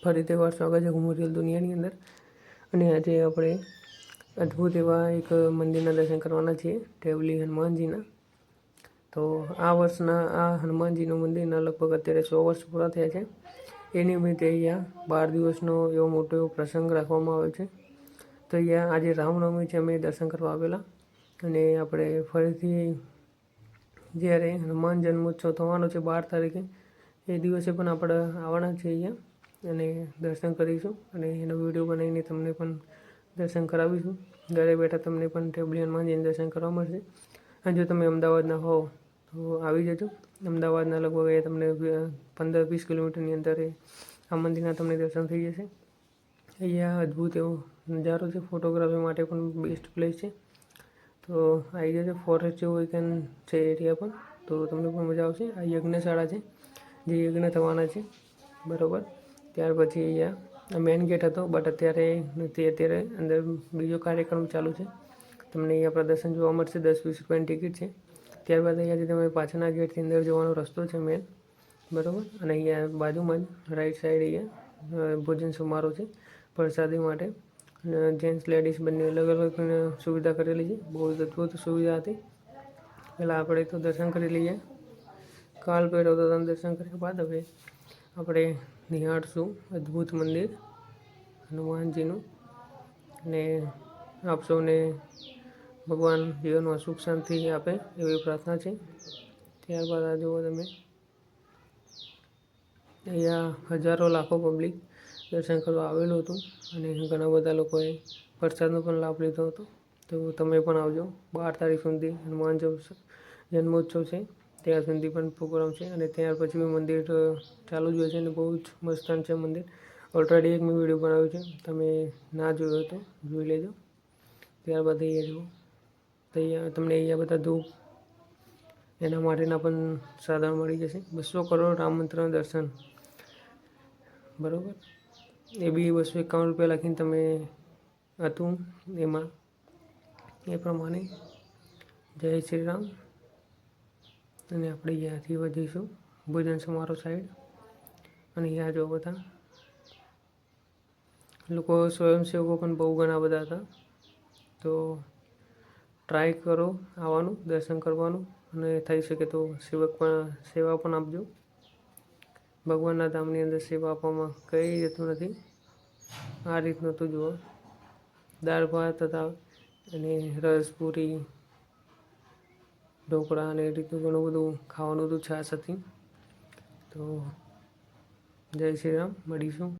ફરીથી એકવાર સ્વાગત છે ઘુમરિયલ દુનિયાની અંદર। અને આજે આપણે અદ્ભુત એવા એક મંદિરના દર્શન કરવાના છીએ, ટેવલી હનુમાનજીના। તો આ વર્ષના આ હનુમાનજીનું મંદિરના લગભગ અત્યારે 100 વર્ષ પૂરા થયા છે। એ નિમિત્તે અહીંયા 12 દિવસનો એવો મોટો એવો પ્રસંગ રાખવામાં આવ્યો છે। તો અહીંયા આજે રામનવમી છે, અમે દર્શન કરવા આવેલા। અને આપણે ફરીથી જ્યારે હનુમાન જન્મોત્સવ થવાનો છે 12 તારીખે, એ દિવસે પણ આપણે આવવાના છીએ અહીંયા અને દર્શન કરીશું અને એનો વિડીયો બનાવીને તમને પણ દર્શન કરાવીશું। ઘરે બેઠા તમને પણ ટેવલી હનુમાનજીના દર્શન કરવા મળશે। અને જો તમે અમદાવાદના હો તો આવી જજો। અમદાવાદના લગભગ એ તમને 15-20 કિલોમીટરની અંદર આ મંદિરના તમને દર્શન થઈ જશે। અહીંયા અદ્ભુત એવો નજારો છે, ફોટોગ્રાફી માટે પણ બેસ્ટ પ્લેસ છે। તો આવી જજો, ફોરેસ્ટ જેવો એક છે એરિયા પણ, તો તમને પણ મજા આવશે। આ યજ્ઞશાળા છે, જે યજ્ઞ થવાના છે, બરાબર। ત્યાર પછી અહીંયા મેઇન ગેટ હતો, બટ અત્યારે નથી, અત્યારે અંદર બીજો કાર્યક્રમ ચાલુ છે। તમને અહીંયા પ્રદર્શન જોવા મળશે, 10-20 રૂપિયાની ટિકિટ છે। ત્યારબાદ અહીંયાથી તમે પાછળના ગેટથી અંદર જવાનો રસ્તો છે મેઇન, બરાબર। અને અહીંયા બાજુમાં જ રાઈટ સાઈડ અહીંયા ભોજન સમારોહ છે પ્રસાદી માટે। જેન્ટ્સ લેડીઝ બંને અલગ અલગ સુવિધા કરેલી છે, બહુ જ અદ્ભુત સુવિધા હતી। પહેલાં આપણે તો દર્શન કરી લઈએ, કાલ ભૈરવ દાદાના દર્શન કર્યા બાદ હવે આપણે નિહાળશું અદ્ભુત મંદિર હનુમાનજીનું। અને આપ સૌને ભગવાન જીવનમાં સુખ શાંતિ આપે એવી પ્રાર્થના છે। ત્યારબાદ આ જુઓ તમે, અહીંયા હજારો લાખો પબ્લિક દર્શન કરવા આવેલું હતું અને ઘણા બધા લોકોએ પ્રસાદનો પણ લાભ લીધો હતો। તો તમે પણ આવજો। 12 તારીખ સુધી હનુમાન જન્મોત્સવ છે, ત્યાં સુધી પણ પ્રોગ્રામ છે અને ત્યાર પછી બી મંદિર ચાલુ જ હોય છે અને બહુ જ મસ્ત છે મંદિર। ઓલરેડી એક મેં વિડીયો બનાવ્યો છે, તમે ના જોયો તો જોઈ લેજો। ત્યારબાદ અહીંયા જુઓ તો અહીંયા તમને અહીંયા બધા ધૂપ એના માટેના પણ સાધન મળી જશે। 200 કરોડ રામ મંત્રના દર્શન, બરાબર। એ બી 251 રૂપિયા લખીને તમે હતું એમાં, એ પ્રમાણે જય શ્રી રામ। અને આપણે અહીંયાથી વધીશું ભોજન સમારોહ સાઈડ। અને અહીંયા જો બધા લોકો સ્વયંસેવકો પણ બહુ ઘણા બધા હતા। તો ટ્રાય કરો આવવાનું, દર્શન કરવાનું, અને થઈ શકે તો સેવા પણ આપજો। ભગવાનના ધામની અંદર સેવા આપવામાં કંઈ જતું નથી। આ રીતનું તો જુઓ, દાળ ભાત હતા અને રસ પૂરી ઢોકળા અને એ રીતનું ઘણું બધું ખાવાનું હતું, છાશ હતી। તો જય શ્રી રામ, મળીશું।